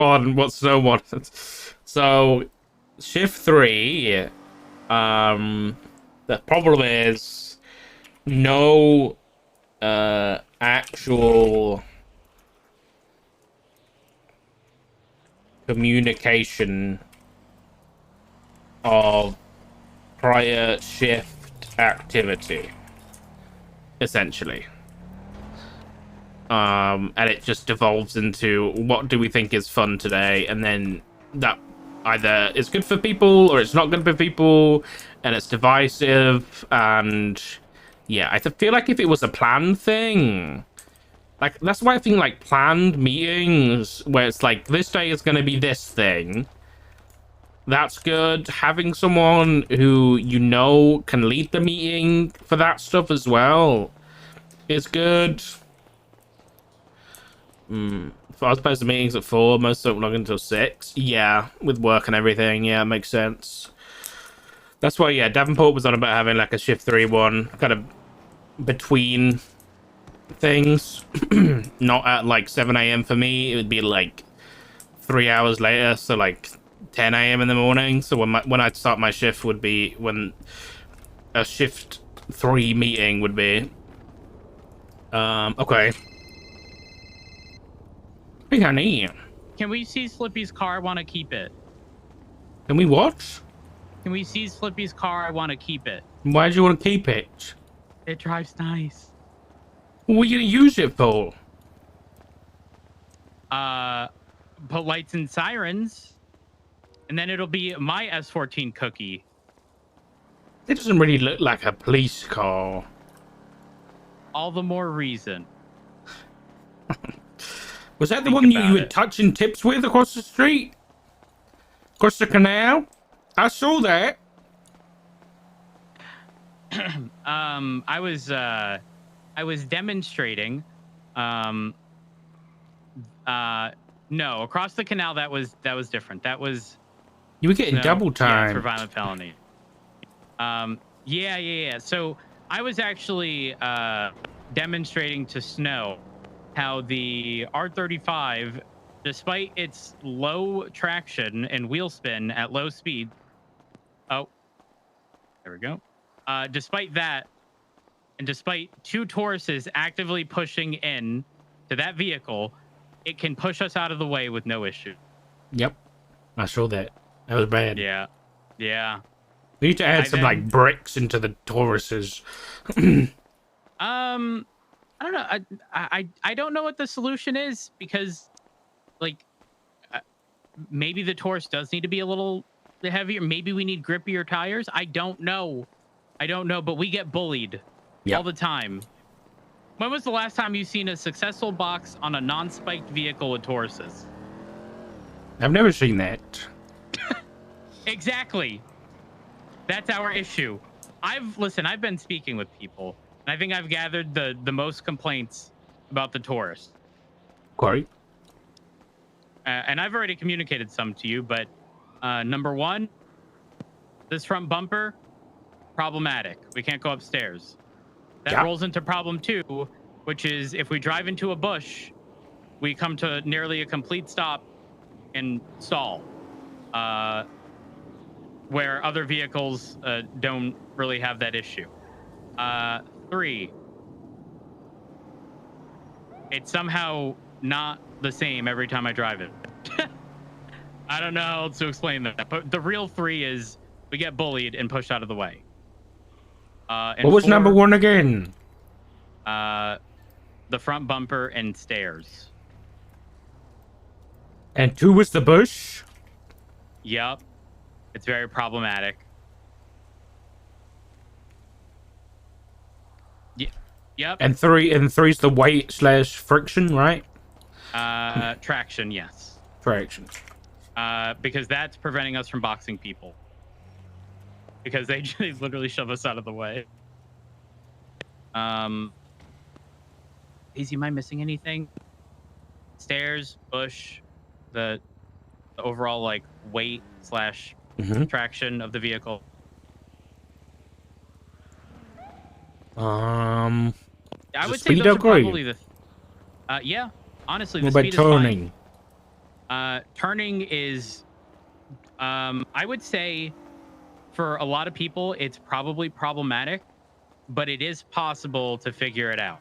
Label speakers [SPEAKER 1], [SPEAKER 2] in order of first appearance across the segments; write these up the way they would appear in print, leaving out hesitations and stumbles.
[SPEAKER 1] on what Snow wanted. So, shift 3, the problem is no actual communication of prior shift activity, essentially. And it just devolves into what do we think is fun today, and then that either is good for people or it's not good for people, and it's divisive. And yeah, I feel like if it was a planned thing, like that's why I think like planned meetings where it's like this day is going to be this thing, that's good. Having someone who you know can lead the meeting for that stuff as well is good. If I was supposed to meetings at 4, most don't log until 6. Yeah, with work and everything. Yeah, it makes sense. That's why, yeah, Davenport was on about having like a shift 3 one, kind of between things. Not at like 7 a.m. for me. It would be like 3 hours later, so like 10 a.m. in the morning. So when I'd start my shift would be when a shift 3 meeting would be. Okay. Hey, honey.
[SPEAKER 2] Can we see Slippy's car? I want to keep it.
[SPEAKER 1] Can we what?
[SPEAKER 2] Can we see Slippy's car? I want to keep it.
[SPEAKER 1] Why do you want to keep it?
[SPEAKER 2] It drives nice.
[SPEAKER 1] What are you going to use it for?
[SPEAKER 2] Put lights and sirens. And then it'll be my S14 cookie.
[SPEAKER 1] It doesn't really look like a police car.
[SPEAKER 2] All the more reason.
[SPEAKER 1] Was that the one you were touching tips with across the street? Across the canal? I saw that.
[SPEAKER 2] I was demonstrating. No, across the canal that was different. That was
[SPEAKER 1] you were getting double time.
[SPEAKER 2] Yeah, for violent felony. Yeah. So I was actually demonstrating to Snow how the R35, despite its low traction and wheel spin at low speed, oh, there we go. Despite that, and despite 2 Tauruses actively pushing in to that vehicle, it can push us out of the way with no issue.
[SPEAKER 1] Yep, I saw that. That was bad.
[SPEAKER 2] Yeah.
[SPEAKER 1] We need to add some like bricks into the Tauruses.
[SPEAKER 2] I don't know. I don't know what the solution is, because like maybe the Taurus does need to be a little heavier. Maybe we need grippier tires. I don't know, but we get bullied all the time. When was the last time you seen a successful box on a non-spiked vehicle with Tauruses?
[SPEAKER 1] I've never seen that.
[SPEAKER 2] Exactly. That's our issue. I've been speaking with people, and I think I've gathered the most complaints about the Taurus.
[SPEAKER 1] Corey?
[SPEAKER 2] And I've already communicated some to you, but number 1, this front bumper, problematic. We can't go upstairs. That rolls into problem 2, which is if we drive into a bush, we come to nearly a complete stop and stall. Where other vehicles don't really have that issue. 3, it's somehow not the same every time I drive it. I don't know how else to explain that, but the real 3 is we get bullied and pushed out of the way. And
[SPEAKER 1] what was
[SPEAKER 2] 4,
[SPEAKER 1] number 1 again?
[SPEAKER 2] the front bumper and stairs.
[SPEAKER 1] And 2 was the bush?
[SPEAKER 2] Yep. It's very problematic. Yep.
[SPEAKER 1] And 3's the weight/friction, right?
[SPEAKER 2] Traction, yes.
[SPEAKER 1] Traction.
[SPEAKER 2] Because that's preventing us from boxing people. Because they literally shove us out of the way. Easy, am I missing anything? Stairs, bush, the overall like weight / traction of the vehicle.
[SPEAKER 1] I
[SPEAKER 2] would say those are probably the. Yeah, honestly, the
[SPEAKER 1] what about
[SPEAKER 2] speed
[SPEAKER 1] turning?
[SPEAKER 2] is Turning is, I would say, for a lot of people, it's probably problematic, but it is possible to figure it out.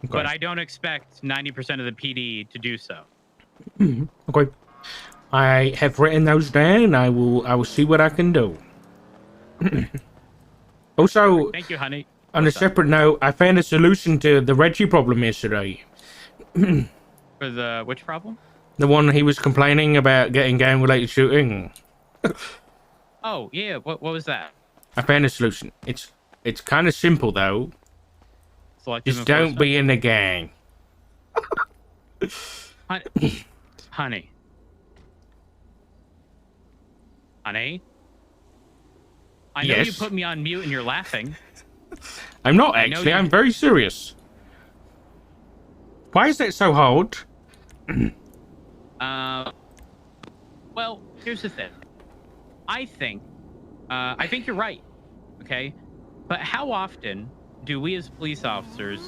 [SPEAKER 1] Okay.
[SPEAKER 2] But I don't expect 90% of the PD to do so.
[SPEAKER 1] Okay. I have written those down. I will see what I can do. Also,
[SPEAKER 2] Thank you, honey.
[SPEAKER 1] on a
[SPEAKER 2] What's up?
[SPEAKER 1] separate note, I found a solution to the Reggie problem yesterday.
[SPEAKER 2] For the which problem?
[SPEAKER 1] The one he was complaining about getting gang-related shooting.
[SPEAKER 2] Oh, yeah. What was that?
[SPEAKER 1] I found a solution. It's kind of simple though.
[SPEAKER 2] Selective
[SPEAKER 1] Just don't
[SPEAKER 2] enforcement?
[SPEAKER 1] be in the gang.
[SPEAKER 2] Honey. Honey? I know you
[SPEAKER 1] Yes?
[SPEAKER 2] put me on mute and you're laughing.
[SPEAKER 1] I'm not
[SPEAKER 2] I know
[SPEAKER 1] actually.
[SPEAKER 2] you-
[SPEAKER 1] I'm very serious. Why is that so hard?
[SPEAKER 2] Well, here's the thing. I think you're right. Okay, but how often do we as police officers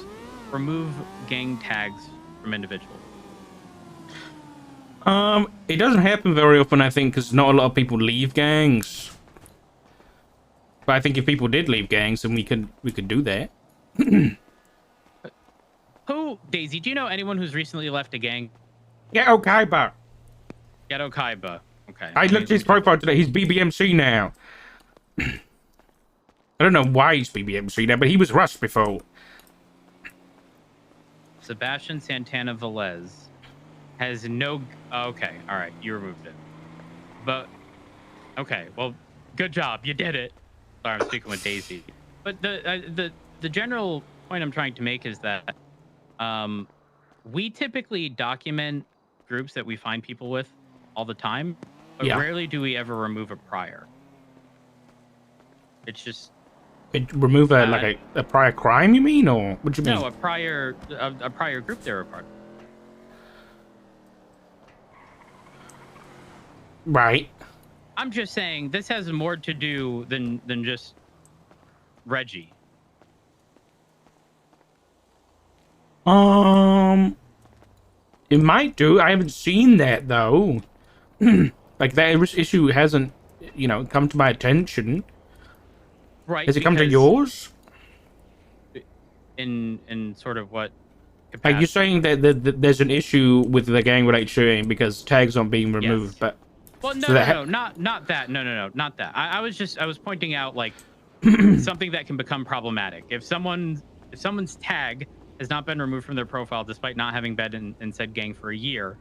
[SPEAKER 2] remove gang tags from individuals?
[SPEAKER 1] It doesn't happen very often, I think, because not a lot of people leave gangs. But I think if people did leave gangs, then we could do that.
[SPEAKER 2] Who, Daisy? Do you know anyone who's recently left a gang?
[SPEAKER 1] Yeah, okay, but
[SPEAKER 2] Ghetto Kaiba. Okay.
[SPEAKER 1] I looked at his profile today. He's BBMC now. I don't know why he's BBMC now, but he was Rush before.
[SPEAKER 2] Sebastian Santana Velez has no. Okay, all right, you removed it. But okay, well, good job, you did it. Sorry, I'm speaking with Daisy. But the general point I'm trying to make is that we typically document groups that we find people with all the time, but rarely do we ever remove a prior. It's just
[SPEAKER 1] Remove a prior crime, you mean, or what do you mean?
[SPEAKER 2] no, a prior group they were a part of.
[SPEAKER 1] Right.
[SPEAKER 2] I'm just saying this has more to do than just Reggie.
[SPEAKER 1] It might do. I haven't seen that though. Like that issue hasn't, come to my attention.
[SPEAKER 2] Right.
[SPEAKER 1] Has it come to yours?
[SPEAKER 2] In sort of what capacity?
[SPEAKER 1] Are you saying that there's an issue with the gang-related shooting because tags aren't being removed?
[SPEAKER 2] Yes.
[SPEAKER 1] But
[SPEAKER 2] Well, no,
[SPEAKER 1] so
[SPEAKER 2] not that. No, not that. I was pointing out like something that can become problematic. If someone's tag has not been removed from their profile despite not having been in said gang for a year,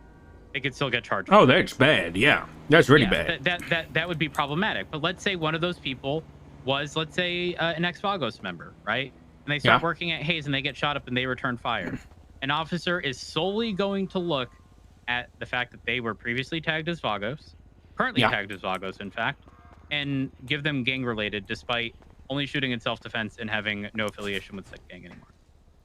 [SPEAKER 2] they could still get charged.
[SPEAKER 1] Oh, that's bad. Yeah, that's really bad.
[SPEAKER 2] That would be problematic. But let's say one of those people was, let's say, an ex-Vagos member, right? And they start working at Hayes and they get shot up and they return fire. An officer is solely going to look at the fact that they were previously tagged as Vagos, currently tagged as Vagos, in fact, and give them gang-related despite only shooting in self-defense and having no affiliation with that gang anymore.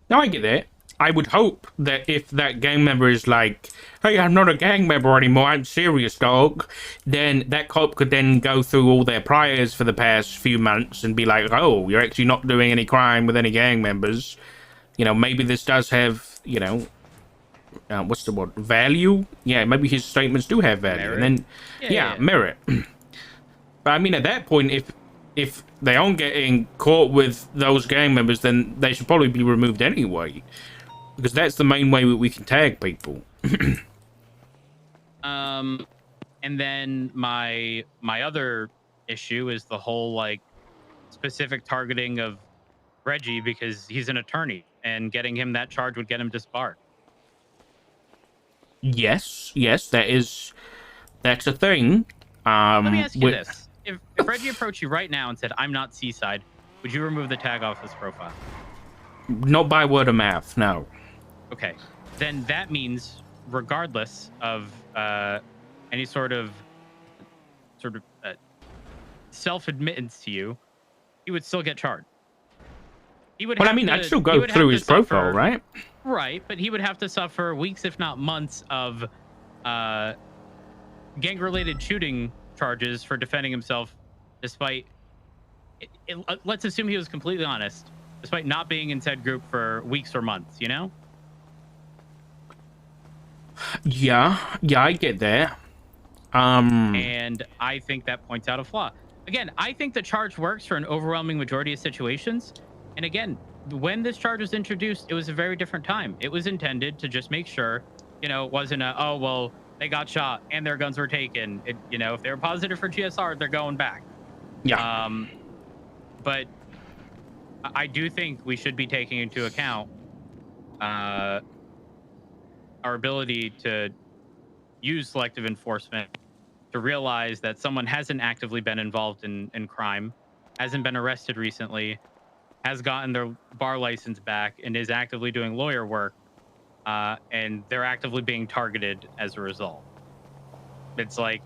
[SPEAKER 1] No, I get that. I would hope that if that gang member is like, hey, I'm not a gang member anymore, I'm serious, dog, then that cop could then go through all their priors for the past few months and be like, oh, you're actually not doing any crime with any gang members. Maybe this does have, what's the word? Value? Yeah, maybe his statements do have value.
[SPEAKER 2] Merit?
[SPEAKER 1] And then, merit. But I mean, at that point, if they aren't getting caught with those gang members, then they should probably be removed anyway. Because that's the main way we can tag people.
[SPEAKER 2] And then my other issue is the whole like specific targeting of Reggie because he's an attorney and getting him that charge would get him disbarred.
[SPEAKER 1] Yes, that's a thing.
[SPEAKER 2] Let me ask you this. If Reggie approached you right now and said, I'm not Seaside, would you remove the tag off his profile?
[SPEAKER 1] Not by word of mouth, no.
[SPEAKER 2] Okay. Then that means, regardless of any sort of self-admittance to you, he would still get charged. He would.
[SPEAKER 1] But I mean, I'd still go through his profile, right?
[SPEAKER 2] Right, but he would have to suffer weeks, if not months, of gang-related shooting charges for defending himself, despite. Let's assume he was completely honest, despite not being in said group for weeks or months.
[SPEAKER 1] Yeah, yeah, I get that.
[SPEAKER 2] And I think that points out a flaw. Again, I think the charge works for an overwhelming majority of situations. And again, when this charge was introduced, it was a very different time. It was intended to just make sure, it wasn't a, oh, well, they got shot and their guns were taken. If they were positive for GSR, they're going back.
[SPEAKER 1] Yeah,
[SPEAKER 2] But I do think we should be taking into account our ability to use selective enforcement to realize that someone hasn't actively been involved in crime, hasn't been arrested recently, has gotten their bar license back, and is actively doing lawyer work, and they're actively being targeted as a result. It's like,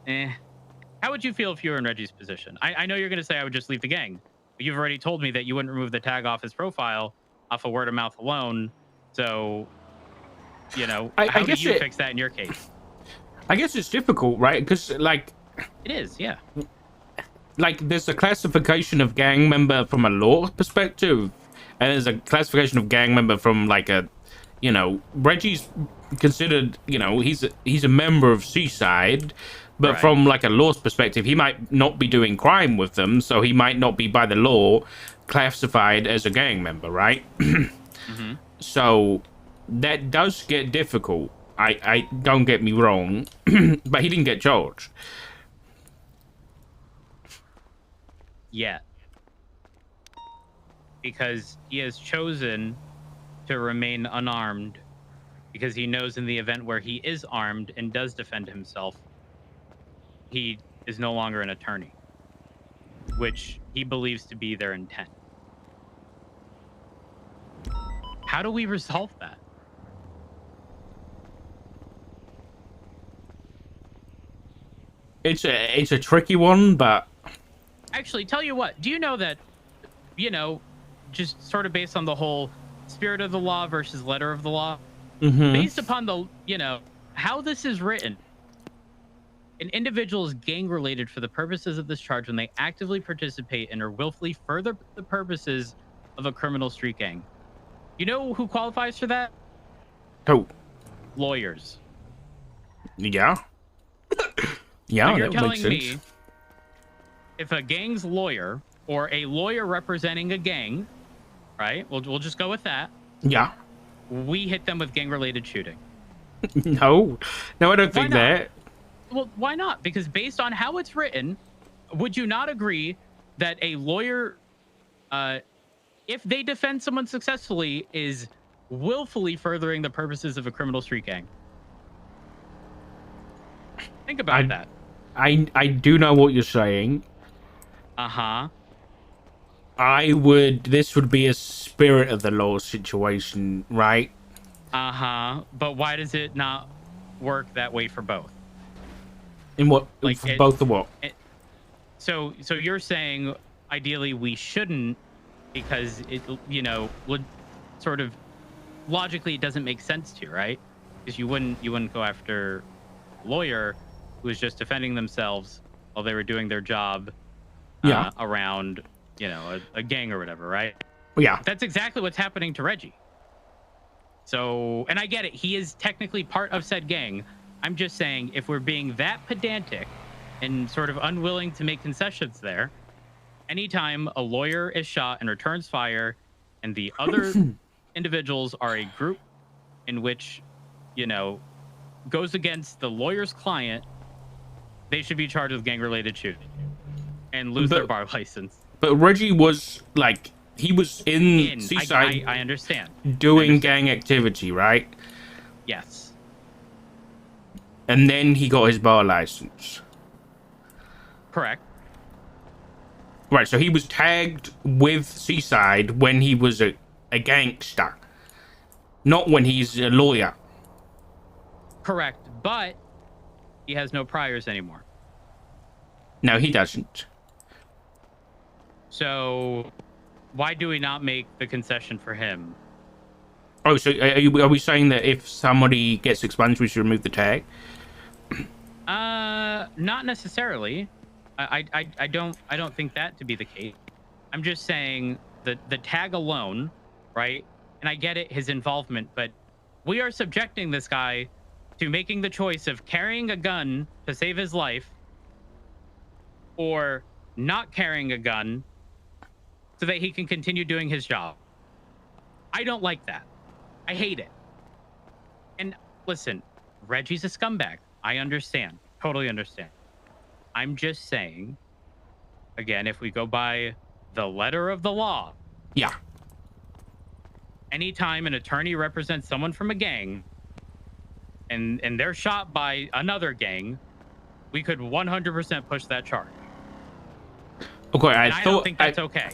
[SPEAKER 2] how would you feel if you were in Reggie's position? I know you're going to say I would just leave the gang, but you've already told me that you wouldn't remove the tag off his profile off of word of mouth alone. So, how do you fix that in your case?
[SPEAKER 1] I guess it's difficult, right? Because like
[SPEAKER 2] it is, yeah.
[SPEAKER 1] Like there's a classification of gang member from a law perspective, and there's a classification of gang member from like a, Reggie's considered, he's a member of Seaside, but
[SPEAKER 2] Right.
[SPEAKER 1] from like a law's perspective, he might not be doing crime with them, so he might not be by the law classified as a gang member, right?
[SPEAKER 2] Mm-hmm.
[SPEAKER 1] So that does get difficult. I don't get me wrong, but he didn't get charged.
[SPEAKER 2] Yeah. Because he has chosen to remain unarmed because he knows in the event where he is armed and does defend himself, he is no longer an attorney, which he believes to be their intent. How do we resolve that?
[SPEAKER 1] It's a tricky one, but
[SPEAKER 2] actually, tell you what, do you know that, just sort of based on the whole spirit of the law versus letter of the law, based upon the, how this is written, an individual is gang related for the purposes of this charge when they actively participate in or willfully further the purposes of a criminal street gang. You know who qualifies for that?
[SPEAKER 1] Who?
[SPEAKER 2] Lawyers.
[SPEAKER 1] Yeah. Yeah,
[SPEAKER 2] so you're
[SPEAKER 1] that
[SPEAKER 2] telling
[SPEAKER 1] makes sense.
[SPEAKER 2] me if a gang's lawyer or a lawyer representing a gang, right? We'll just go with that.
[SPEAKER 1] Yeah.
[SPEAKER 2] We hit them with gang-related shooting.
[SPEAKER 1] No, I don't think that.
[SPEAKER 2] Well, why not? Because based on how it's written, would you not agree that a lawyer, if they defend someone successfully, is willfully furthering the purposes of a criminal street gang? Think about that.
[SPEAKER 1] I do know what you're saying.
[SPEAKER 2] Uh-huh.
[SPEAKER 1] This would be a spirit of the law situation, right?
[SPEAKER 2] Uh-huh. But why does it not work that way for both?
[SPEAKER 1] In what?
[SPEAKER 2] Like
[SPEAKER 1] for both the what?
[SPEAKER 2] So you're saying ideally we shouldn't because it, would sort of logically it doesn't make sense to, right? Because you wouldn't go after a lawyer who was just defending themselves while they were doing their job around, a gang or whatever, right?
[SPEAKER 1] Yeah.
[SPEAKER 2] That's exactly what's happening to Reggie. So, and I get it. He is technically part of said gang. I'm just saying, if we're being that pedantic and sort of unwilling to make concessions there, anytime a lawyer is shot and returns fire and the other individuals are a group in which, goes against the lawyer's client, they should be charged with gang-related shooting and lose their bar license.
[SPEAKER 1] But Reggie was like, he was in Seaside.
[SPEAKER 2] I understand.
[SPEAKER 1] Doing gang activity, right?
[SPEAKER 2] Yes.
[SPEAKER 1] And then he got his bar license.
[SPEAKER 2] Correct.
[SPEAKER 1] Right, so he was tagged with Seaside when he was a gangster, not when he's a lawyer.
[SPEAKER 2] Correct, but he has no priors anymore.
[SPEAKER 1] No, he doesn't.
[SPEAKER 2] So why do we not make the concession for him?
[SPEAKER 1] Oh, so are we saying that if somebody gets expunged, we should remove the tag?
[SPEAKER 2] Not necessarily. I don't think that to be the case. I'm just saying the tag alone, right? And I get it, his involvement, but we are subjecting this guy to making the choice of carrying a gun to save his life or not carrying a gun so that he can continue doing his job. I don't like that. I hate it. And listen, Reggie's a scumbag. I understand. Totally understand. I'm just saying, again, if we go by the letter of the law.
[SPEAKER 1] Yeah.
[SPEAKER 2] Anytime an attorney represents someone from a gang and they're shot by another gang, we could 100% push that charge.
[SPEAKER 1] Okay,
[SPEAKER 2] I don't think that's okay.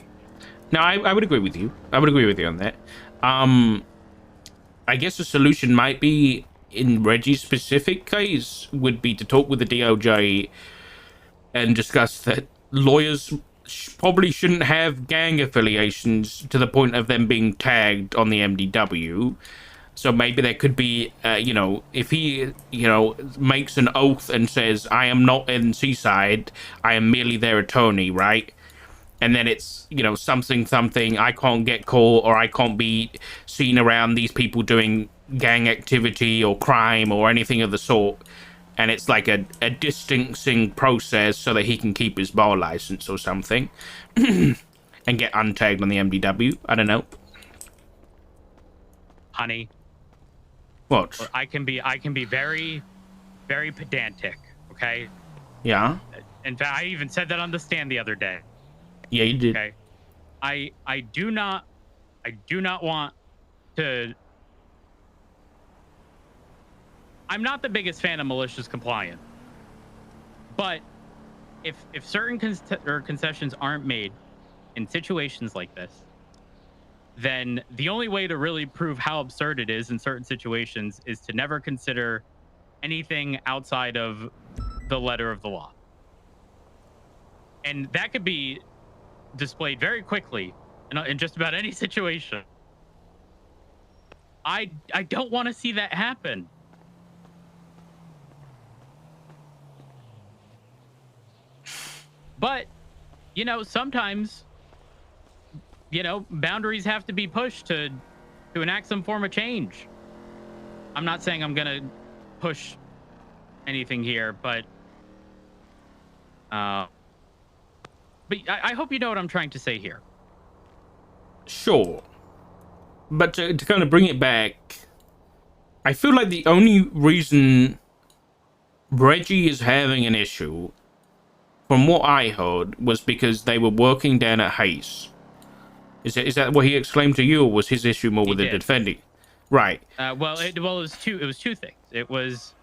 [SPEAKER 1] No, I would agree with you. I would agree with you on that. I guess the solution might be, in Reggie's specific case, would be to talk with the DOJ and discuss that lawyers probably shouldn't have gang affiliations to the point of them being tagged on the MDW. So maybe there could be, if he, makes an oath and says, I am not in Seaside, I am merely their attorney, right? And then it's, something, I can't get caught or I can't be seen around these people doing gang activity or crime or anything of the sort. And it's like a distancing process so that he can keep his bar license or something and get untagged on the MDW. I don't know.
[SPEAKER 2] Honey.
[SPEAKER 1] What?
[SPEAKER 2] I can be very, very pedantic, okay?
[SPEAKER 1] Yeah.
[SPEAKER 2] In fact, I even said that on the stand the other day.
[SPEAKER 1] Yeah, you did.
[SPEAKER 2] Okay. I do not want to. I'm not the biggest fan of malicious compliance, but if certain concessions aren't made in situations like this, then the only way to really prove how absurd it is in certain situations is to never consider anything outside of the letter of the law. And that could be displayed very quickly in just about any situation. I don't want to see that happen. But, sometimes, boundaries have to be pushed to enact some form of change. I'm not saying I'm going to push anything here, but I hope you know what I'm trying to say here.
[SPEAKER 1] Sure. But to kind of bring it back, I feel like the only reason Reggie is having an issue, from what I heard, was because they were working down at Hayes. Is that what he exclaimed to you, or was his issue more with the defending? Right.
[SPEAKER 2] It was two things. It was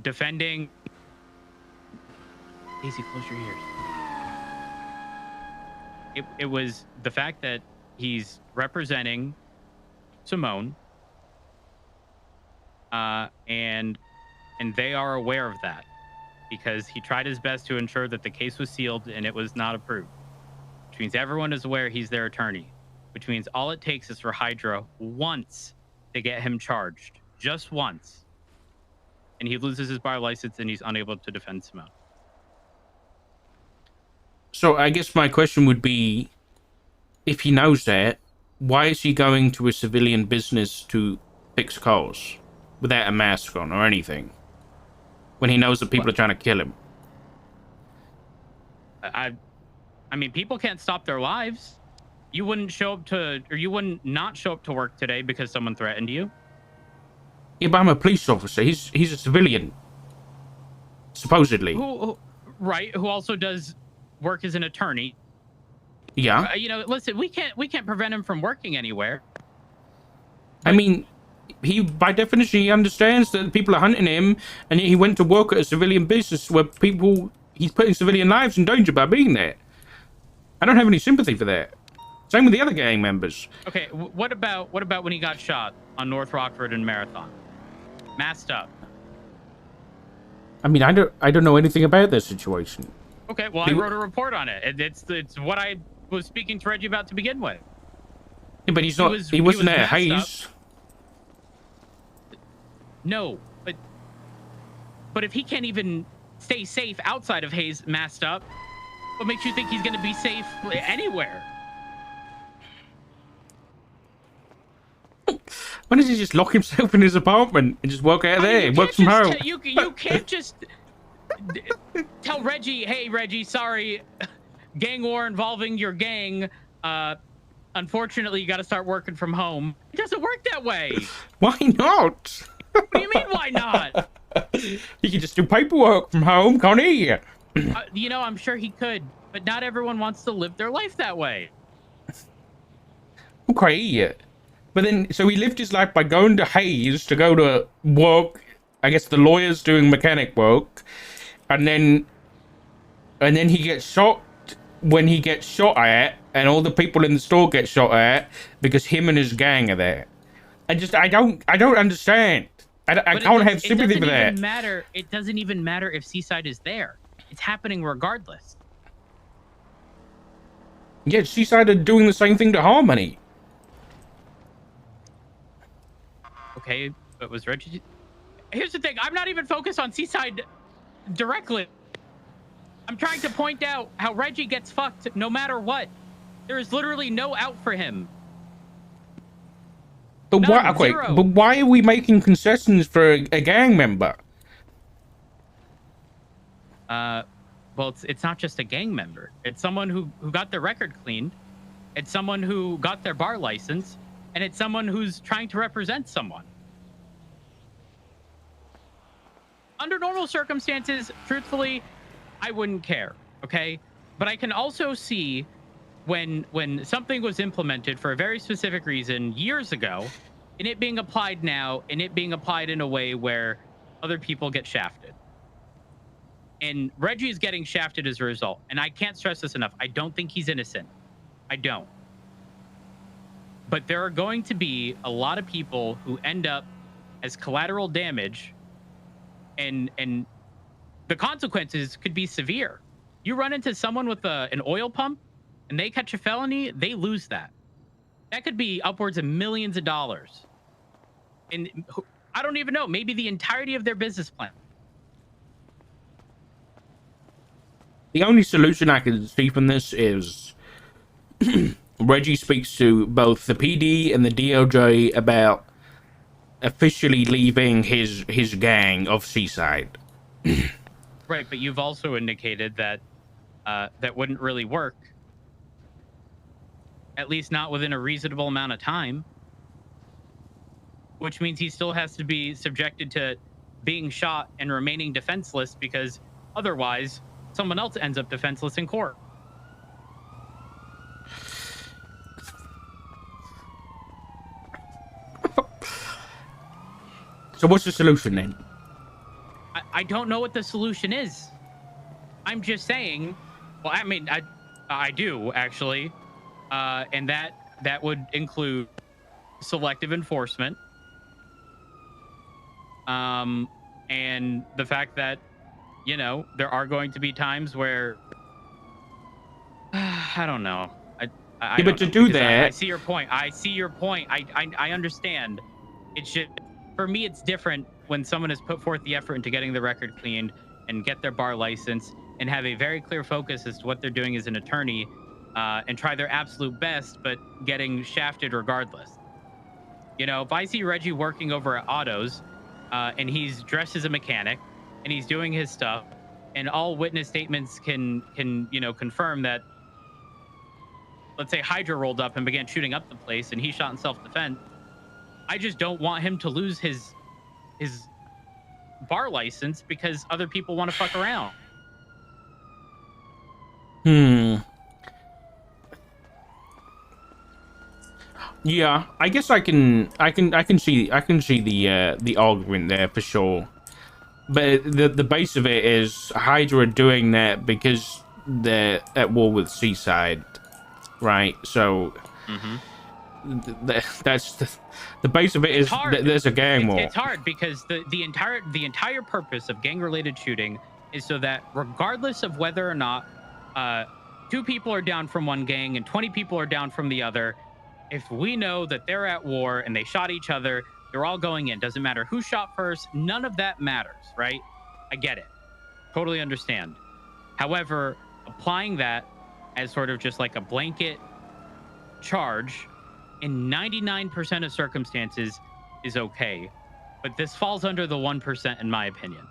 [SPEAKER 2] defending. Easy, close your ears. It was the fact that he's representing Simone, and they are aware of that because he tried his best to ensure that the case was sealed and it was not approved, which means everyone is aware he's their attorney, which means all it takes is for Hydra once to get him charged, just once, and he loses his bar license and he's unable to defend Simone.
[SPEAKER 1] So I guess my question would be, if he knows that, why is he going to a civilian business to fix cars without a mask on or anything, when he knows that people are trying to kill him?
[SPEAKER 2] I mean, people can't stop their lives. You wouldn't not show up to work today because someone threatened you.
[SPEAKER 1] Yeah, but I'm a police officer. He's a civilian, supposedly.
[SPEAKER 2] Who also does work as an attorney.
[SPEAKER 1] Yeah.
[SPEAKER 2] Listen, we can't prevent him from working anywhere.
[SPEAKER 1] I mean, he, by definition, he understands that people are hunting him, and yet he went to work at a civilian business where he's putting civilian lives in danger by being there. I don't have any sympathy for that. Same with the other gang members.
[SPEAKER 2] Okay, what about when he got shot on North Rockford and Marathon? Masked up.
[SPEAKER 1] I mean, I don't know anything about that situation.
[SPEAKER 2] Okay, well, I wrote a report on it. It's what I was speaking to Reggie about to begin with.
[SPEAKER 1] Yeah, but he wasn't at Hayes.
[SPEAKER 2] No, but if he can't even stay safe outside of Hayes masked up, what makes you think he's going to be safe anywhere?
[SPEAKER 1] Why does he just lock himself in his apartment and just work out of there? Work from home.
[SPEAKER 2] You can't just tell Reggie, hey, Reggie, sorry, gang war involving your gang. Unfortunately, you got to start working from home. It doesn't work that way.
[SPEAKER 1] Why not?
[SPEAKER 2] What do you mean, why not?
[SPEAKER 1] He can just do paperwork from home, can't he?
[SPEAKER 2] You know, I'm sure he could, but not everyone wants to live their life that way.
[SPEAKER 1] Okay. But then, so he lived his life by going to Hayes to go to work. I guess the lawyer's doing mechanic work. And then he gets shot when he gets shot at, and all the people in the store get shot at because him and his gang are there. I don't understand. I can't have sympathy for that.
[SPEAKER 2] It doesn't even matter if Seaside is there. It's happening regardless.
[SPEAKER 1] Yeah, Seaside are doing the same thing to Harmony.
[SPEAKER 2] Okay, but was Reggie... Here's the thing. I'm not even focused on Seaside directly. I'm trying to point out how Reggie gets fucked no matter what. There is literally no out for him.
[SPEAKER 1] But why? Okay, but why are we making concessions for a gang member?
[SPEAKER 2] Well, it's not just a gang member. It's someone who got their record cleaned. It's someone who got their bar license, and it's someone who's trying to represent someone. Under normal circumstances, truthfully, I wouldn't care, okay? But I can also see when something was implemented for a very specific reason years ago, and it being applied now, and it being applied in a way where other people get shafted. And Reggie is getting shafted as a result. And I can't stress this enough. I don't think he's innocent. I don't. But there are going to be a lot of people who end up as collateral damage, and the consequences could be severe. You run into someone with an oil pump and they catch a felony, they lose that. That could be upwards of millions of dollars. And I don't even know, maybe the entirety of their business plan.
[SPEAKER 1] The only solution I can see from this is Reggie speaks to both the PD and the DOJ about officially leaving his gang of Seaside.
[SPEAKER 2] Right, but you've also indicated that that wouldn't really work. At least not within a reasonable amount of time. Which means he still has to be subjected to being shot and remaining defenseless, because otherwise someone else ends up defenseless in court.
[SPEAKER 1] So what's the solution then?
[SPEAKER 2] I don't know what the solution is. I'm just saying, well, I mean, I do actually. And that would include selective enforcement. And the fact that, you know, there are going to be times where I don't know.
[SPEAKER 1] Yeah, but to do that,
[SPEAKER 2] I see your point. I understand. It's just, for me, it's different when someone has put forth the effort into getting the record cleaned and get their bar license and have a very clear focus as to what they're doing as an attorney, and try their absolute best, but getting shafted regardless. You know, if I see Reggie working over at Autos, and he's dressed as a mechanic and he's doing his stuff, and all witness statements can you know, confirm that, let's say Hydra rolled up and began shooting up the place and he shot in self-defense, I just don't want him to lose his bar license because other people want to fuck around.
[SPEAKER 1] Yeah, I guess I can see the argument there for sure. But the base of it is Hydra doing that because they're at war with Seaside, right? So that's the base of it is there's a gang war.
[SPEAKER 2] It's hard because the entire purpose of gang-related shooting is so that regardless of whether or not 2 people are down from one gang and 20 people are down from the other, if we know that they're at war and they shot each other, they're all going in. Doesn't matter who shot first. None of that matters, right? I get it. Totally understand. However, applying that as sort of just like a blanket charge in 99% of circumstances is okay, but this falls under the 1% in my opinion.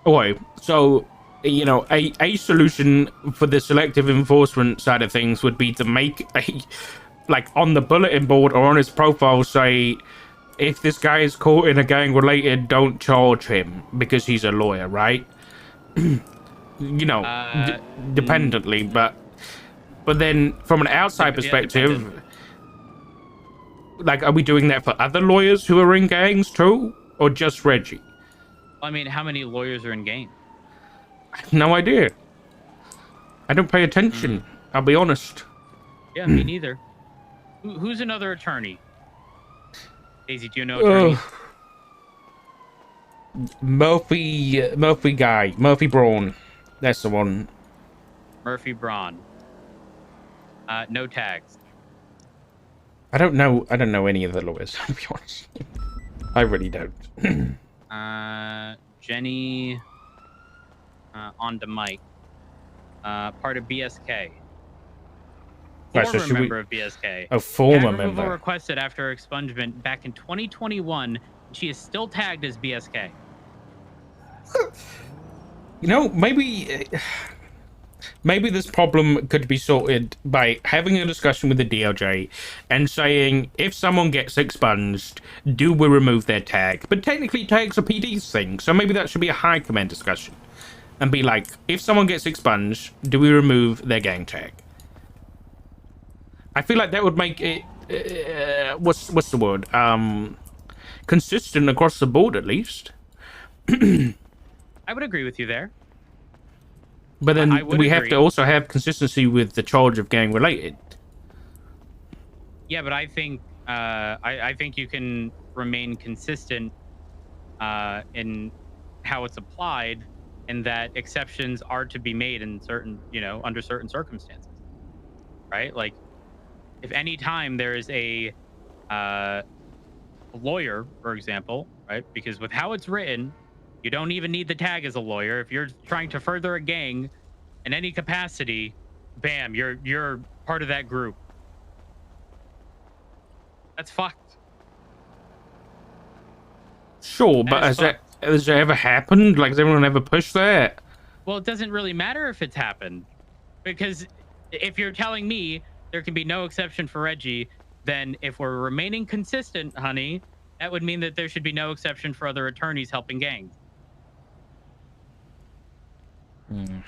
[SPEAKER 1] Okay, so you know, a solution for the selective enforcement side of things would be to make a, like, on the bulletin board or on his profile, say, if this guy is caught in a gang related, don't charge him because he's a lawyer, right? You know, dependently, but then from an outside perspective, like, are we doing that for other lawyers who are in gangs too, or just Reggie?
[SPEAKER 2] I mean, how many lawyers are in game?
[SPEAKER 1] I have no idea. I don't pay attention. I'll be honest.
[SPEAKER 2] Yeah, me neither. Who's another attorney? Daisy, do you know attorneys?
[SPEAKER 1] Murphy guy. Murphy Braun. That's the one.
[SPEAKER 2] Murphy Braun. No tags.
[SPEAKER 1] I don't know any of the lawyers, to be honest. I really don't.
[SPEAKER 2] Jenny on the mic. Part of BSK. Former member of BSK.
[SPEAKER 1] A former
[SPEAKER 2] Tag removal
[SPEAKER 1] member.
[SPEAKER 2] requested after expungement back in 2021. She is still tagged as BSK.
[SPEAKER 1] You know, maybe this problem could be sorted by having a discussion with the DOJ and saying, if someone gets expunged, do we remove their tag? But technically, tags are PD's thing, so maybe that should be a high command discussion. And be like, if someone gets expunged, do we remove their gang tag? I feel like that would make it, what's the word? Consistent across the board, at least.
[SPEAKER 2] I would agree with you there.
[SPEAKER 1] But then we have to also have consistency with the charge of gang related.
[SPEAKER 2] Yeah, but I think I think you can remain consistent in how it's applied, and that exceptions are to be made in certain, under certain circumstances, right? Like, if any time there is a lawyer, for example, right? Because with how it's written, you don't even need the tag as a lawyer. If you're trying to further a gang in any capacity, bam, you're part of that group. That's fucked.
[SPEAKER 1] Sure, but has that ever happened? Like, has anyone ever pushed that?
[SPEAKER 2] Well, it doesn't really matter if it's happened, because if you're telling me there can be no exception for Reggie, then if we're remaining consistent, honey, that would mean that there should be no exception for other attorneys helping gangs. An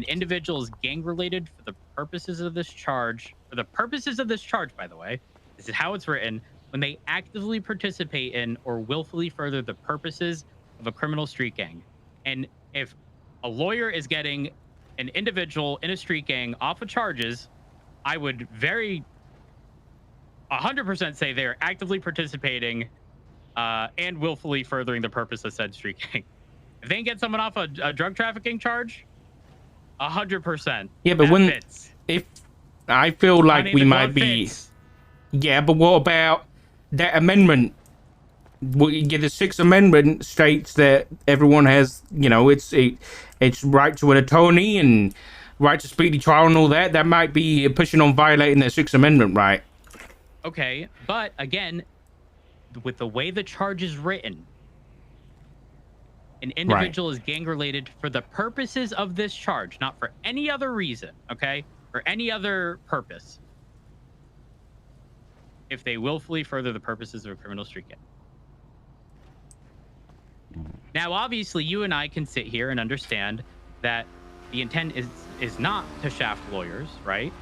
[SPEAKER 2] individual is gang related for the purposes of this charge. For the purposes of this charge, by the way, this is how it's written: when they actively participate in or willfully further the purposes of a criminal street gang. And if a lawyer is getting an individual in a street gang off of charges, I would 100% say they're actively participating and willfully furthering the purpose of said street gang. If they can get someone off a drug trafficking charge, 100%.
[SPEAKER 1] Yeah, but if I feel like we might be, yeah, but what about that amendment? The Sixth Amendment states that everyone has, it's right to an attorney and right to speedy trial and all that. That might be pushing on violating the Sixth Amendment, right?
[SPEAKER 2] Okay, but again, with the way the charge is written, an individual is gang related for the purposes of this charge, not for any other reason, okay? For any other purpose. If they willfully further the purposes of a criminal street gang. Now, obviously, you and I can sit here and understand that the intent is not to shaft lawyers, right?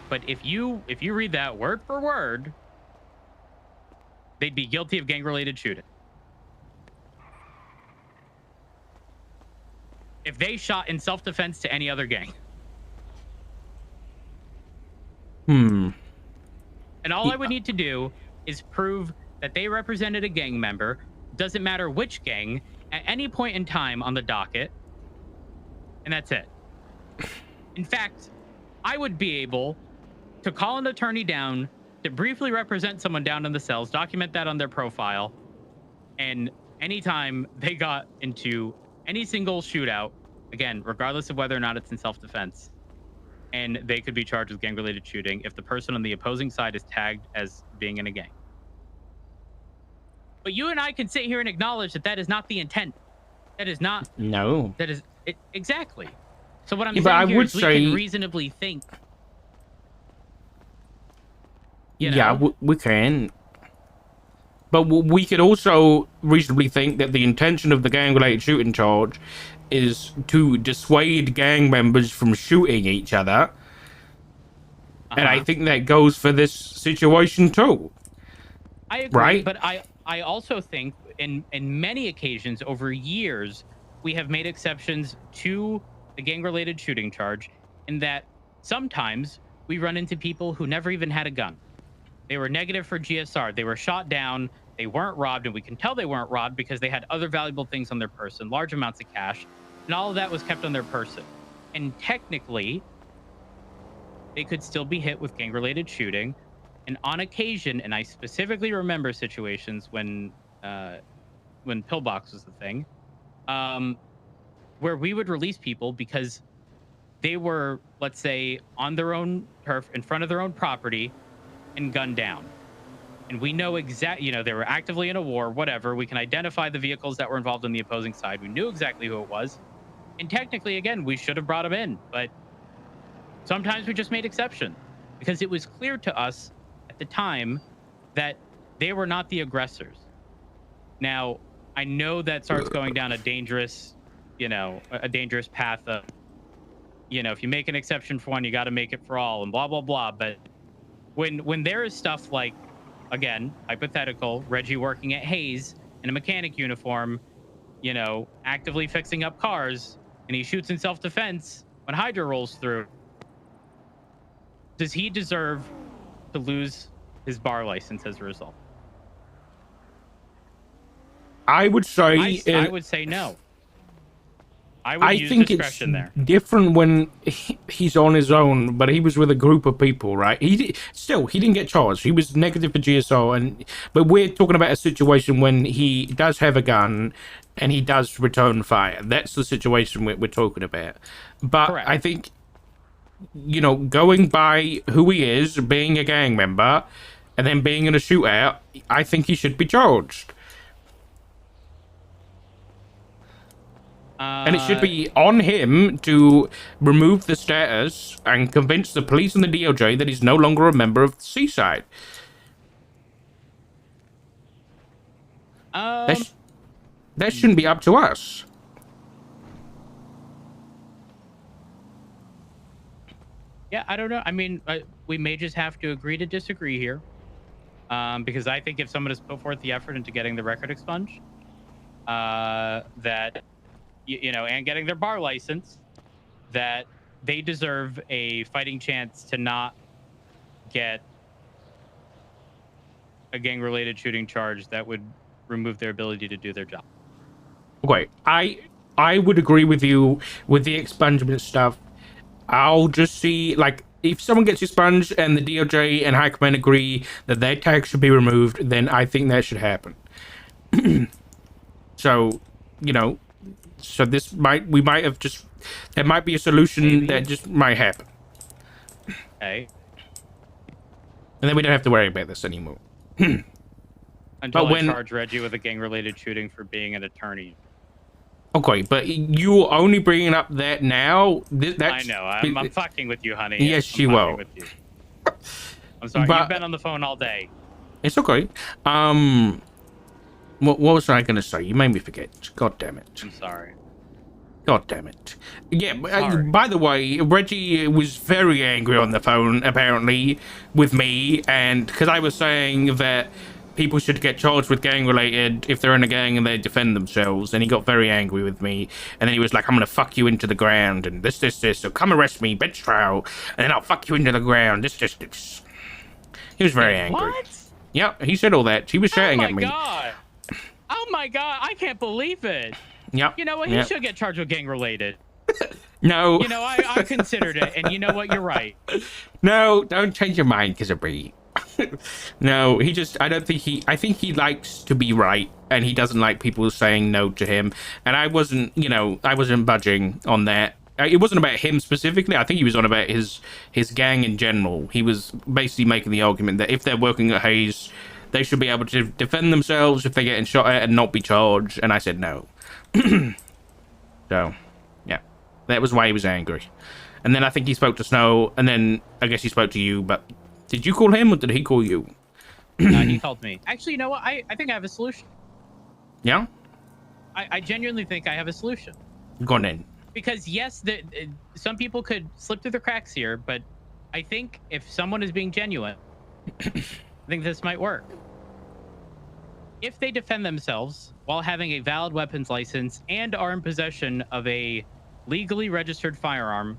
[SPEAKER 2] But if you read that word for word, they'd be guilty of gang-related shooting. If they shot in self-defense to any other gang. And all I would need to do is prove that they represented a gang member, doesn't matter which gang, at any point in time on the docket, and that's it. In fact, I would be able to call an attorney down to briefly represent someone down in the cells, document that on their profile, and anytime they got into any single shootout, again, regardless of whether or not it's in self-defense, and they could be charged with gang-related shooting if the person on the opposing side is tagged as being in a gang. But you and I can sit here and acknowledge that that is not the intent. That is not.
[SPEAKER 1] No.
[SPEAKER 2] That is it, exactly. So what I'm
[SPEAKER 1] Yeah, but I
[SPEAKER 2] saying here
[SPEAKER 1] would
[SPEAKER 2] is we
[SPEAKER 1] say-
[SPEAKER 2] can reasonably think. You know,
[SPEAKER 1] Yeah, we can. But we could also reasonably think that the intention of the gang-related shooting charge is to dissuade gang members from shooting each other. And I think that goes for this situation too.
[SPEAKER 2] I agree,
[SPEAKER 1] right?
[SPEAKER 2] but I also think in many occasions over years we have made exceptions to the gang-related shooting charge in that sometimes we run into people who never even had a gun. They were negative for GSR. They were shot down. They weren't robbed, and we can tell they weren't robbed because they had other valuable things on their person, large amounts of cash, and all of that was kept on their person. And technically, they could still be hit with gang-related shooting. And on occasion, and I specifically remember situations when Pillbox was the thing, where we would release people because they were, let's say, on their own turf, in front of their own property, and gunned down. And we know exactly, they were actively in a war, whatever. We can identify the vehicles that were involved on the opposing side. We knew exactly who it was. And technically, again, we should have brought them in. But sometimes we just made exception because it was clear to us at the time that they were not the aggressors. Now, I know that starts going down a dangerous path of, if you make an exception for one, you got to make it for all and blah, blah, blah. But when there is stuff like, again, hypothetical, Reggie working at Hayes in a mechanic uniform, actively fixing up cars, and he shoots in self-defense when Hydra rolls through, does he deserve to lose his bar license as a result?
[SPEAKER 1] I would say
[SPEAKER 2] I would say no. I would use
[SPEAKER 1] think
[SPEAKER 2] discretion
[SPEAKER 1] it's
[SPEAKER 2] there.
[SPEAKER 1] different when he's on his own, but he was with a group of people, right? He didn't get charged. He was negative for GSO, but we're talking about a situation when he does have a gun and he does return fire. That's the situation we're talking about. But
[SPEAKER 2] Correct.
[SPEAKER 1] I think, going by who he is, being a gang member, and then being in a shootout, I think he should be charged. And it should be on him to remove the status and convince the police and the DOJ that he's no longer a member of the Seaside. That shouldn't be up to us.
[SPEAKER 2] Yeah, I don't know. I mean, we may just have to agree to disagree here. Because I think if someone has put forth the effort into getting the record expunged, that... and getting their bar license, that they deserve a fighting chance to not get a gang-related shooting charge that would remove their ability to do their job.
[SPEAKER 1] Okay, I would agree with you with the expungement stuff. I'll just see, if someone gets expunged and the DOJ and High Command agree that their tag should be removed, then I think that should happen. So, so we might have just, there might be a solution that just might happen.
[SPEAKER 2] Okay.
[SPEAKER 1] And then we don't have to worry about this anymore.
[SPEAKER 2] Until I charge Reggie with a gang-related shooting for being an attorney.
[SPEAKER 1] Okay, but you're only bringing up that now?
[SPEAKER 2] I know. I'm fucking with you, honey.
[SPEAKER 1] Yes, you will.
[SPEAKER 2] With you. I'm sorry. You've been on the phone all day.
[SPEAKER 1] It's okay. What was I going to say? You made me forget. God damn it.
[SPEAKER 2] I'm sorry.
[SPEAKER 1] God damn it. Yeah, by the way, Reggie was very angry on the phone, apparently, with me, and because I was saying that people should get charged with gang-related if they're in a gang and they defend themselves, and he got very angry with me, and then he was like, I'm going to fuck you into the ground, and this, so come arrest me, bench trial, and then I'll fuck you into the ground, this. He was very angry.
[SPEAKER 2] What?
[SPEAKER 1] Yeah, he said all that. He was shouting at me.
[SPEAKER 2] Oh my god, I can't believe it.
[SPEAKER 1] Yep.
[SPEAKER 2] You know what? He should get charged with gang-related.
[SPEAKER 1] No.
[SPEAKER 2] I considered it, and you know what? You're right.
[SPEAKER 1] No, don't change your mind because of Bree. No, I think he likes to be right, and he doesn't like people saying no to him. And I wasn't budging on that. it wasn't about him specifically. I think he was on about his gang in general. He was basically making the argument that if they're working at Hayes, they should be able to defend themselves if they're getting shot at and not be charged. And I said no. So, yeah, that was why he was angry. And then I think he spoke to Snow, and then I guess he spoke to you. But did you call him or did he call you?
[SPEAKER 2] He called me. Actually, you know what? I think I have a solution.
[SPEAKER 1] Yeah?
[SPEAKER 2] I genuinely think I have a solution.
[SPEAKER 1] Go on in.
[SPEAKER 2] Because yes, some people could slip through the cracks here, but I think if someone is being genuine, I think this might work. If they defend themselves while having a valid weapons license and are in possession of a legally registered firearm,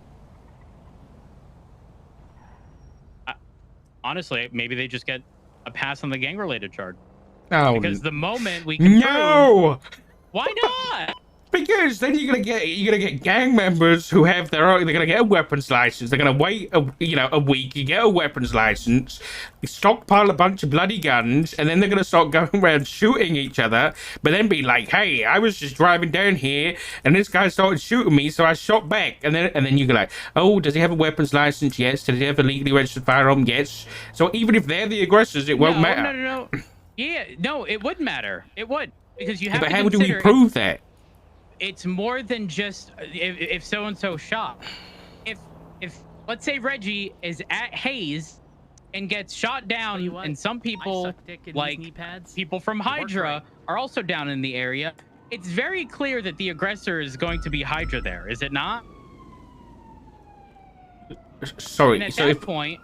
[SPEAKER 2] honestly, maybe they just get a pass on the gang-related charge.
[SPEAKER 1] Oh,
[SPEAKER 2] because the moment we can prove, why not?
[SPEAKER 1] Because then you're gonna get gang members who have their own. They're gonna get a weapons license. They're gonna wait a week. You get a weapons license, stockpile a bunch of bloody guns, and then they're gonna start going around shooting each other. But then be like, "Hey, I was just driving down here, and this guy started shooting me, so I shot back." And then you go like, "Oh, does he have a weapons license? Yes. Does he have a legally registered firearm? Yes." So even if they're the aggressors, it won't matter.
[SPEAKER 2] No. Yeah, no, it would matter. It would, because you have
[SPEAKER 1] but
[SPEAKER 2] to
[SPEAKER 1] how do we prove that?
[SPEAKER 2] It's more than just if so and so shot. If let's say Reggie is at Hayes and gets shot down, and some people like people from Hydra are also down in the area, it's very clear that the aggressor is going to be Hydra there, is it not?
[SPEAKER 1] Sorry.
[SPEAKER 2] And at that point,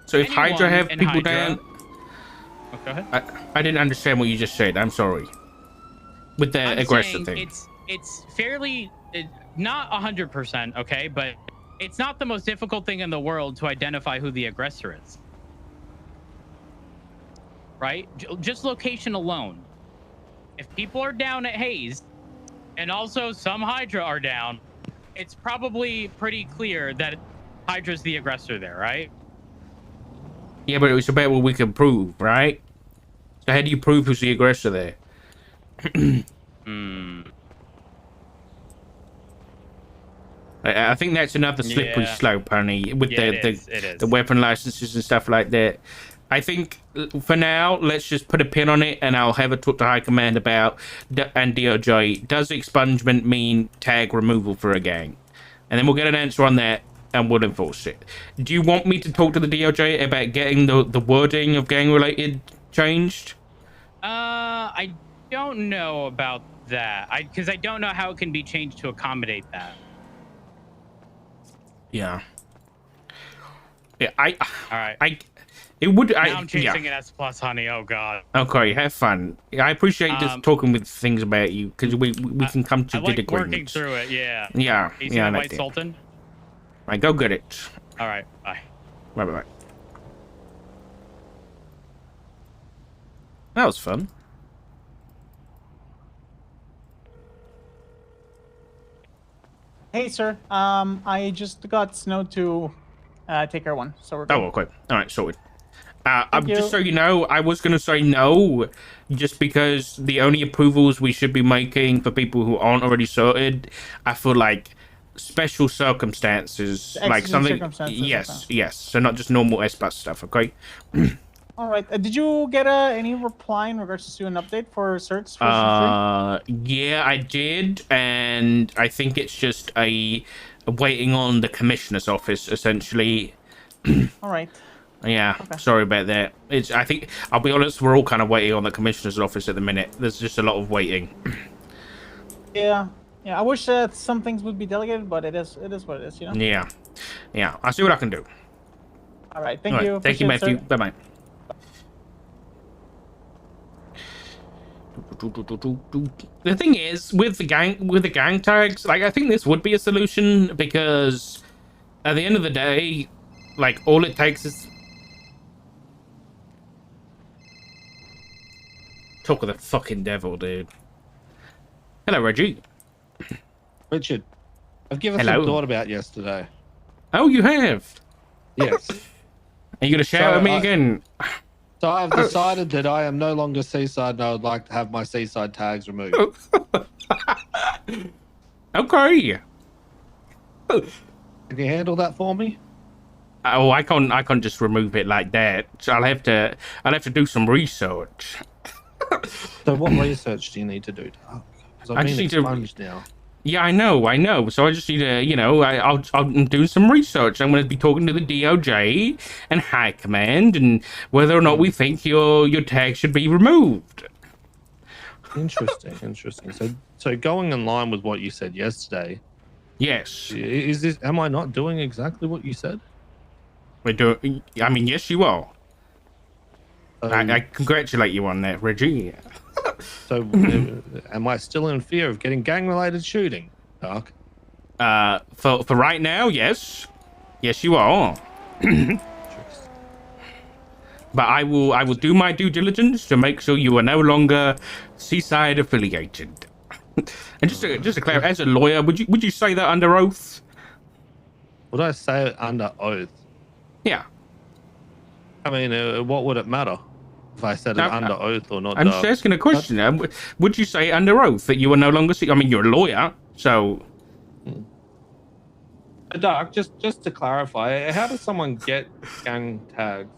[SPEAKER 1] so if Hydra have people down.
[SPEAKER 2] Oh, go ahead.
[SPEAKER 1] I didn't understand what you just said. I'm sorry. With the aggressor thing.
[SPEAKER 2] It's fairly not 100%, okay, but it's not the most difficult thing in the world to identify who the aggressor is, right? Just location alone. If people are down at Hayes, and also some Hydra are down, it's probably pretty clear that Hydra's the aggressor there, right?
[SPEAKER 1] Yeah, but it's about what we can prove, right? So how do you prove who's the aggressor there? I think that's another slippery slope, honey, with the weapon licenses and stuff like that. I think for now, let's just put a pin on it, and I'll have a talk to High Command about and DOJ. Does expungement mean tag removal for a gang? And then we'll get an answer on that, and we'll enforce it. Do you want me to talk to the DOJ about getting the wording of gang-related changed?
[SPEAKER 2] I don't know about that. Because I don't know how it can be changed to accommodate that.
[SPEAKER 1] Yeah. Yeah,
[SPEAKER 2] all right.
[SPEAKER 1] It would.
[SPEAKER 2] Now I'm chasing an S+, honey. Oh God.
[SPEAKER 1] Okay, have fun. I appreciate just talking with things about you, because we can come to good agreements.
[SPEAKER 2] Working through it. Yeah.
[SPEAKER 1] Yeah.
[SPEAKER 2] You see the White Sultan?
[SPEAKER 1] Right, go get it.
[SPEAKER 2] All right. Bye.
[SPEAKER 1] Bye. That was fun.
[SPEAKER 3] Hey, sir. I just got Snow to take care of one, so we're good.
[SPEAKER 1] Oh, okay. All right, sorted. Just so you know, I was going to say no, just because the only approvals we should be making for people who aren't already sorted are for, like, special circumstances. Like something... Yes. So not just normal S-Bus stuff, okay?
[SPEAKER 3] All right. Did you get any reply in regards to an update for certs?
[SPEAKER 1] Yeah, I did, and I think it's just a waiting on the commissioner's office, essentially.
[SPEAKER 3] All right.
[SPEAKER 1] Yeah, okay. Sorry about that. I think, I'll be honest, we're all kind of waiting on the commissioner's office at the minute. There's just a lot of waiting.
[SPEAKER 3] Yeah. I wish some things would be delegated, but it is what it is, you know?
[SPEAKER 1] Yeah. I'll see what I can do.
[SPEAKER 3] All right. Thank you.
[SPEAKER 1] Thank you, Matthew. Bye-bye. The thing is, with the gang tags, like, I think this would be a solution, because at the end of the day, like, all it takes is talk of the fucking devil, dude. Hello, Reggie.
[SPEAKER 4] Richard, I've given some thought about yesterday.
[SPEAKER 1] Oh, you have?
[SPEAKER 4] Yes.
[SPEAKER 1] Are you gonna shout at me again?
[SPEAKER 4] So I've decided that I am no longer Seaside, and I would like to have my Seaside tags removed.
[SPEAKER 1] Okay.
[SPEAKER 4] Can you handle that for me?
[SPEAKER 1] Oh, I can't just remove it like that. So I'll have to do some research.
[SPEAKER 4] So what research do you need to do, Doc? Because
[SPEAKER 1] I
[SPEAKER 4] I've
[SPEAKER 1] just
[SPEAKER 4] been
[SPEAKER 1] need to-
[SPEAKER 4] expunged now.
[SPEAKER 1] Yeah, I know. So I just need to, I'll do some research. I'm going to be talking to the DOJ and High Command and whether or not we think your tag should be removed.
[SPEAKER 4] Interesting. So going in line with what you said yesterday,
[SPEAKER 1] Yes.
[SPEAKER 4] is this? Am I not doing exactly what you said?
[SPEAKER 1] We do. I mean, yes, you are.
[SPEAKER 4] So,
[SPEAKER 1] I congratulate you on that, Reggie.
[SPEAKER 4] so am I still in fear of getting gang-related shooting, Doc?
[SPEAKER 1] For right now, yes. Yes, you are. But I will do my due diligence to make sure you are no longer Seaside affiliated. And just to clarify, as a lawyer, would you say that under oath?
[SPEAKER 4] Would I say it under oath?
[SPEAKER 1] Yeah.
[SPEAKER 4] I mean, what would it matter if I said it under oath or not?
[SPEAKER 1] I'm just asking a question. Would you say under oath that you are no longer? I mean, you're a lawyer, so.
[SPEAKER 4] Doc, just to clarify, how does someone get gang tags?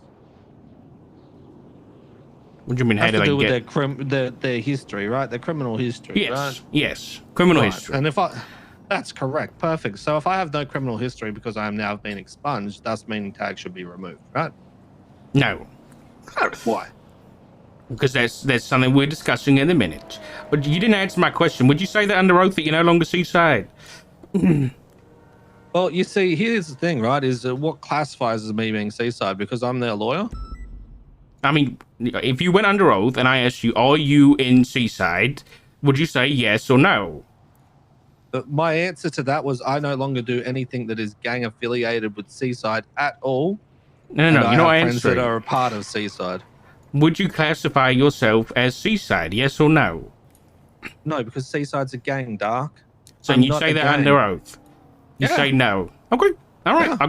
[SPEAKER 1] What do you mean? How
[SPEAKER 4] Has
[SPEAKER 1] do
[SPEAKER 4] to
[SPEAKER 1] they
[SPEAKER 4] do
[SPEAKER 1] get?
[SPEAKER 4] with their history, right? Their criminal history,
[SPEAKER 1] Yes.
[SPEAKER 4] right?
[SPEAKER 1] Yes. Criminal
[SPEAKER 4] Right.
[SPEAKER 1] history.
[SPEAKER 4] And that's correct, perfect. So if I have no criminal history because I am now being expunged, thus meaning tags should be removed, right?
[SPEAKER 1] No.
[SPEAKER 4] Why?
[SPEAKER 1] Because that's something we're discussing in a minute. But you didn't answer my question. Would you say that under oath that you're no longer Seaside?
[SPEAKER 4] Well, you see, here's the thing, right? Is what classifies as me being Seaside because I'm their lawyer?
[SPEAKER 1] I mean, if you went under oath and I asked you, are you in Seaside, would you say yes or no?
[SPEAKER 4] But my answer to that was I no longer do anything that is gang affiliated with Seaside at all.
[SPEAKER 1] No,
[SPEAKER 4] And
[SPEAKER 1] you're
[SPEAKER 4] I
[SPEAKER 1] not
[SPEAKER 4] have friends
[SPEAKER 1] answering.
[SPEAKER 4] that are a part of Seaside.
[SPEAKER 1] Would you classify yourself as Seaside, yes or no?
[SPEAKER 4] No, because Seaside's a gang, Dark.
[SPEAKER 1] So
[SPEAKER 4] I'm
[SPEAKER 1] you
[SPEAKER 4] not
[SPEAKER 1] say
[SPEAKER 4] a
[SPEAKER 1] that
[SPEAKER 4] gang.
[SPEAKER 1] under oath. You
[SPEAKER 4] Yeah.
[SPEAKER 1] say no. Okay. All right.
[SPEAKER 4] Yeah.